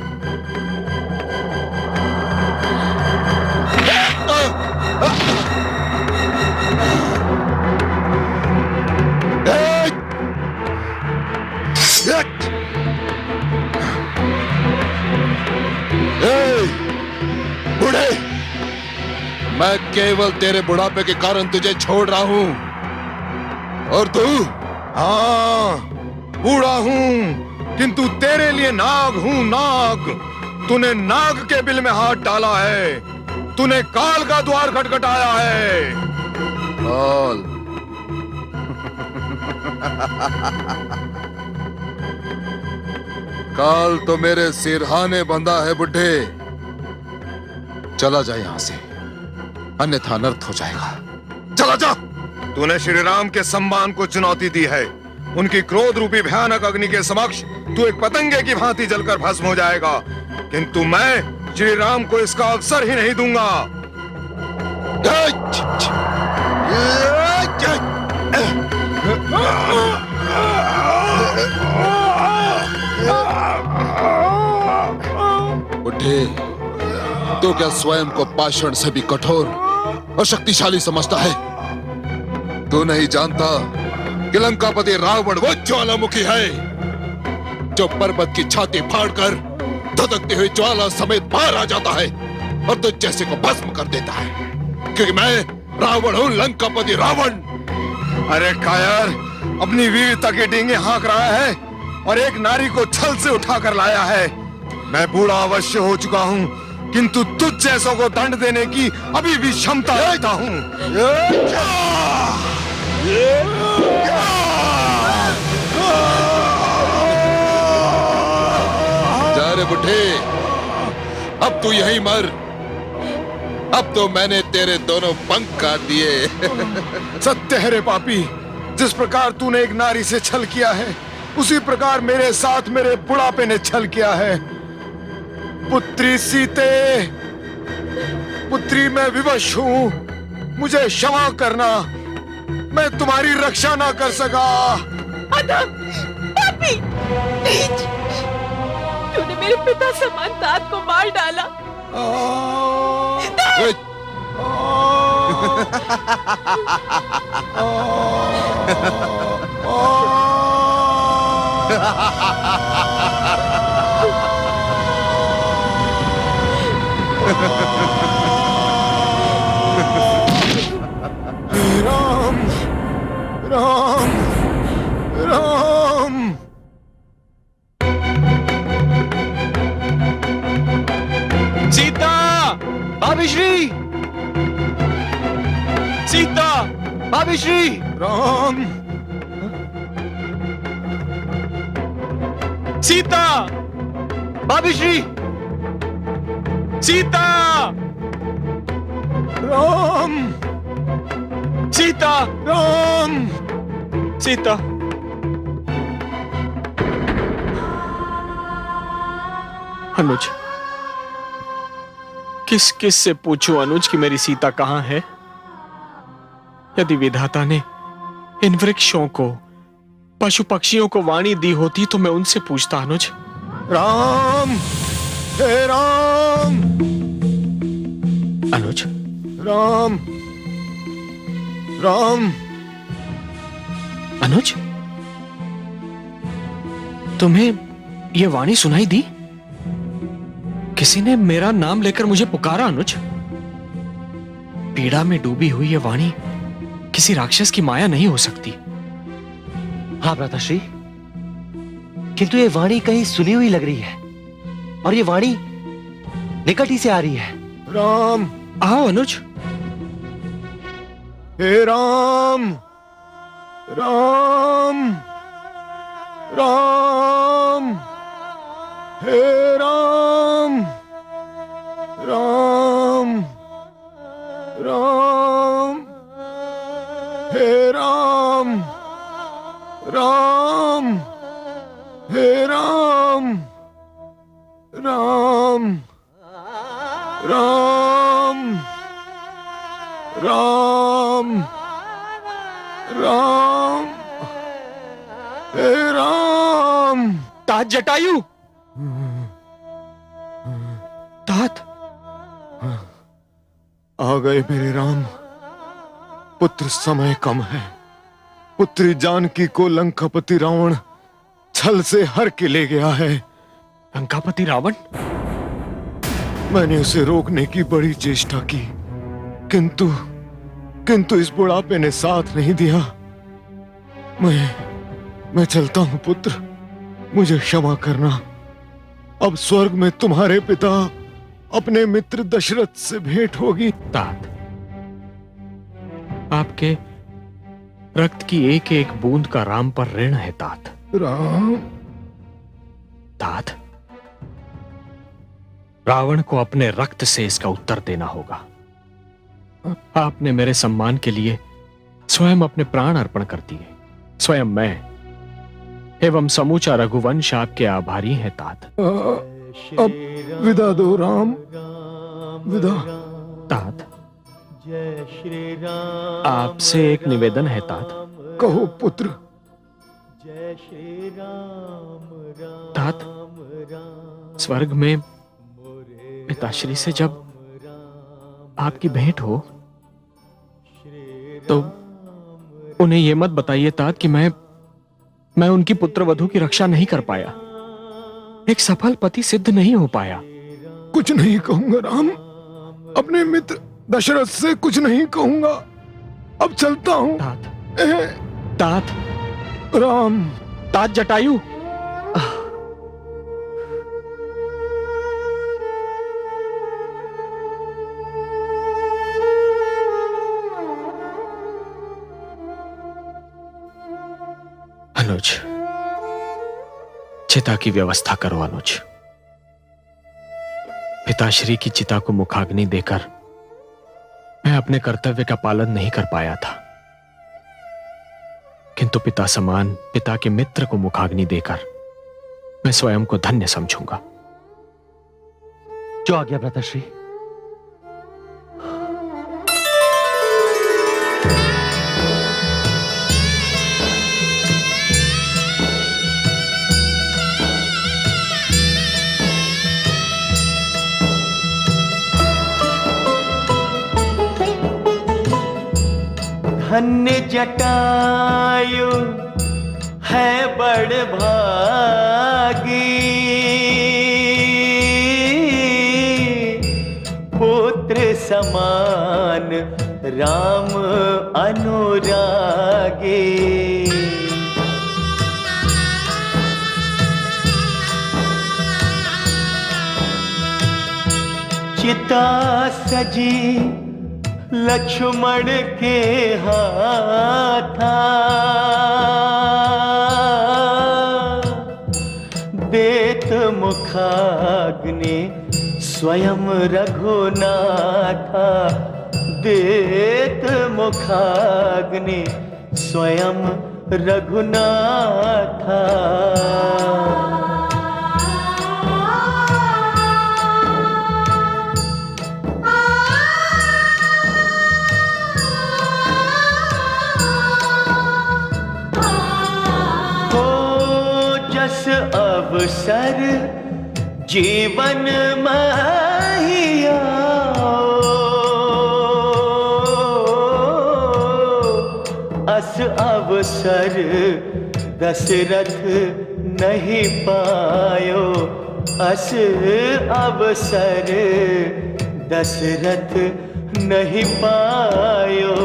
बूढ़े, मैं केवल तेरे बुढ़ापे के कारण तुझे छोड़ रहा हूं, और तू? हाँ, बूढ़ा हूं, किंतु तेरे लिए नाग हूं, नाग। तूने नाग के बिल में हाथ डाला है, तूने काल का द्वार खटखटाया है। काल? काल तो मेरे सिरहाने बंधा है बुड्ढे। चला जा यहां से, अन्यथा अनर्थ हो जाएगा। चला जा। तूने श्री राम के सम्मान को चुनौती दी है। उनकी क्रोध रूपी भयानक अग्नि के समक्ष तू एक पतंगे की भांति जलकर भस्म हो जाएगा, किंतु मैं श्री राम को इसका अवसर ही नहीं दूंगा। बुड्ढे, तो क्या स्वयं को पाषाण से भी कठोर और शक्तिशाली समझता है? तू नहीं जानता कि लंकापति रावण वो ज्वालामुखी है जो पर्वत की छाती फाड़कर धधकते हुए ज्वाला समेत बाहर आ जाता है और तुझ जैसे को भस्म कर देता है, क्योंकि मैं रावण हूं, लंकापति रावण। अरे कायर, अपनी वीरता के डींगे हाँक रहा है। और एक नारी को छल से उठाकर लाया है। मैं बूढ़ा अवश्य हो चुका हूँ, किंतु तुझ जैसों को दंड देने की अभी भी क्षमता रखता हूँ। जा रे बुढ़े, अब तू यहीं मर। अब तो मैंने तेरे दोनों पंख काट दिए। सत्य है रे पापी, जिस प्रकार तूने एक नारी से छल किया है, उसी प्रकार मेरे साथ मेरे बुढ़ापे ने छल किया है। पुत्री सीते, पुत्री मैं विवश हूँ, मुझे क्षमा करना, मैं तुम्हारी रक्षा ना कर सका। अधम, पापी, नीच, तूने मेरे पिता समान तात को मार डाला। राम राम राम। सीता, भाभी श्री, सीता, भाभी श्री। राम, सीता, भाभी श्री, सीता, राम, सीता, राम। सीता। अनुज, किस किस से पूछूं अनुज कि मेरी सीता कहां है? यदि विधाता ने इन वृक्षों को, पशु पक्षियों को वाणी दी होती तो मैं उनसे पूछता। अनुज। राम, हे राम। अनुज। राम, राम। अनुज, तुम्हें यह वाणी सुनाई दी? किसी ने मेरा नाम लेकर मुझे पुकारा। अनुज, पीड़ा में डूबी हुई यह वाणी किसी राक्षस की माया नहीं हो सकती। हाँ भ्राताश्री, किंतु ये वाणी कहीं सुनी हुई लग रही है, और ये वाणी निकट ही से आ रही है। राम। आओ अनुज। हे राम, राम, राम, हे राम, राम, राम, हे राम, राम, हे राम, राम, राम, राम, राम, हे राम। तात जटायु, तात। आ गए मेरे राम। पुत्र, समय कम है। पुत्री जानकी को लंकापति रावण छल से हर के ले गया है। लंकापति रावण? मैंने उसे रोकने की बड़ी चेष्टा की, किंतु इस बुढ़ापे ने साथ नहीं दिया। मैं चलता हूं पुत्र, मुझे क्षमा करना। अब स्वर्ग में तुम्हारे पिता अपने मित्र दशरथ से भेंट होगी। तात, आपके रक्त की एक एक बूंद का राम पर ऋण है। तात। राम। तात, रावण को अपने रक्त से इसका उत्तर देना होगा। आपने मेरे सम्मान के लिए स्वयं अपने प्राण अर्पण कर दिए। स्वयं मैं एवं समूचा रघुवंश आपके आभारी हैं। तात। अब विदा दो राम, विदा। तात, आपसे एक निवेदन है। तात। कहो पुत्र। तात, स्वर्ग में पिताश्री से जब आपकी भेंट हो तो उन्हें यह मत बताइए तात कि मैं उनकी पुत्रवधू की रक्षा नहीं कर पाया, एक सफल पति सिद्ध नहीं हो पाया। कुछ नहीं कहूंगा राम, अपने मित्र दशरथ से कुछ नहीं कहूंगा। अब चलता हूं। तात। तात। राम। तात जटायु, चिता की व्यवस्था करो अनुज। पिताश्री की चिता को मुखाग्नि देकर मैं अपने कर्तव्य का पालन नहीं कर पाया था, किंतु पिता समान पिता के मित्र को मुखाग्नि देकर मैं स्वयं को धन्य समझूंगा। जो आज्ञा भ्राताश्री। धन्य जटायु है बड़ भागी, पुत्र समान राम अनुरागे। चिता सजी लक्ष्मण के हाथा, देत मुखाग्नि स्वयं रघुनाथा, देत मुखाग्नि स्वयं रघुनाथा। अवसर जीवन महिया, अस अवसर दशरथ नहीं पायो, अस अवसर दशरथ नहीं पायो।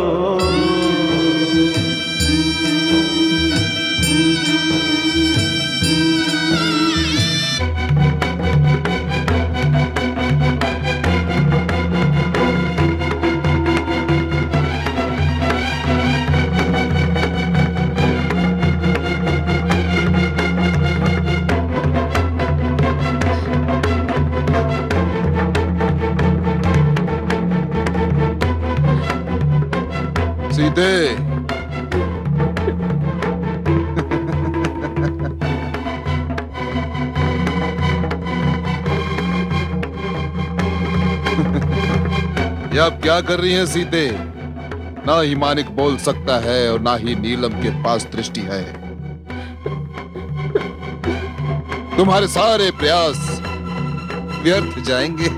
सीते ये आप क्या कर रही हैं सीते? ना ही मानिक बोल सकता है और ना ही नीलम के पास दृष्टि है। तुम्हारे सारे प्रयास व्यर्थ जाएंगे।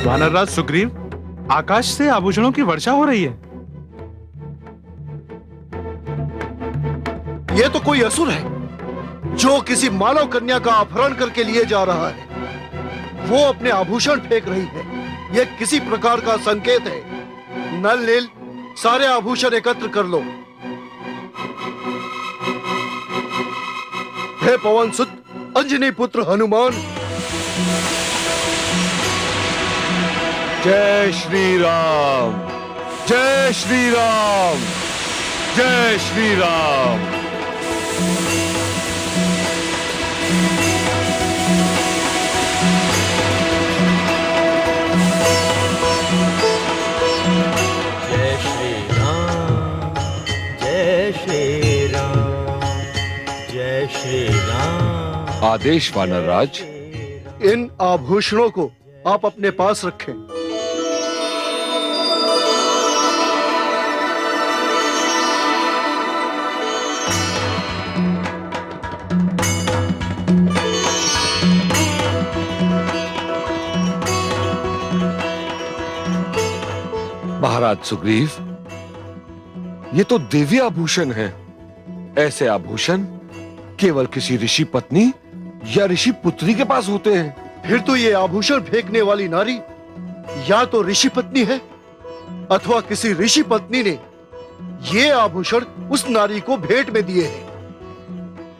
वानरराज सुग्रीव, आकाश से आभूषणों की वर्षा हो रही है। ये तो कोई असुर है जो किसी मानव कन्या का अपहरण करके लिए जा रहा है। वो अपने आभूषण फेंक रही है। ये किसी प्रकार का संकेत है। नल नील, सारे आभूषण एकत्र कर लो। हे पवन सुत अंजनी पुत्र हनुमान, जय श्री राम, जय श्री राम, जय श्री राम। जय श्री राम, जय श्री राम, जय श्री राम। आदेश वानरराज। इन आभूषणों को आप अपने पास रखें। महाराज सुग्रीव, ये तो दिव्य आभूषण है। ऐसे आभूषण केवल किसी ऋषि पत्नी या ऋषि पुत्री के पास होते हैं। फिर तो ये आभूषण फेंकने वाली नारी या तो ऋषि पत्नी है अथवा किसी ऋषि पत्नी ने ये आभूषण उस नारी को भेंट में दिए हैं।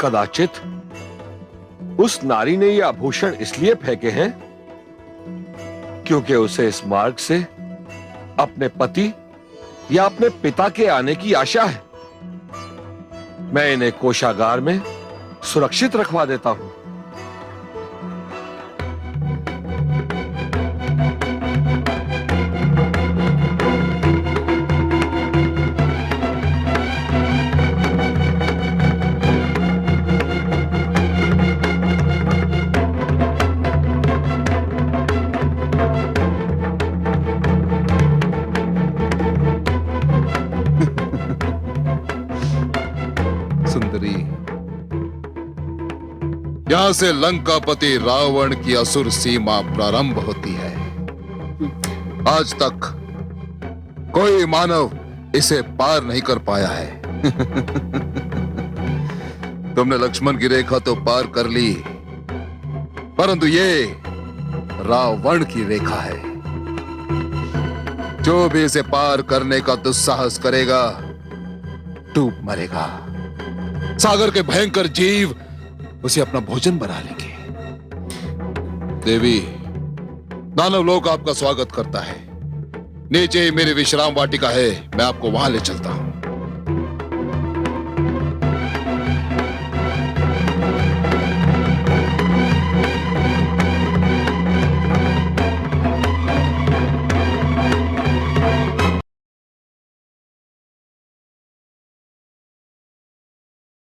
कदाचित उस नारी ने ये आभूषण इसलिए फेंके हैं क्योंकि उसे इस मार्ग से अपने पति या अपने पिता के आने की आशा है। मैं इन्हें कोषागार में सुरक्षित रखवा देता हूं। सुंदरी, यहां से लंकापति रावण की असुर सीमा प्रारंभ होती है। आज तक कोई मानव इसे पार नहीं कर पाया है। तुमने लक्ष्मण की रेखा तो पार कर ली, परंतु ये रावण की रेखा है। जो भी इसे पार करने का दुस्साहस करेगा डूब मरेगा। सागर के भयंकर जीव उसे अपना भोजन बना लेंगे। देवी, दानव लोक आपका स्वागत करता है। नीचे ही मेरी विश्राम वाटिका है, मैं आपको वहां ले चलता हूं।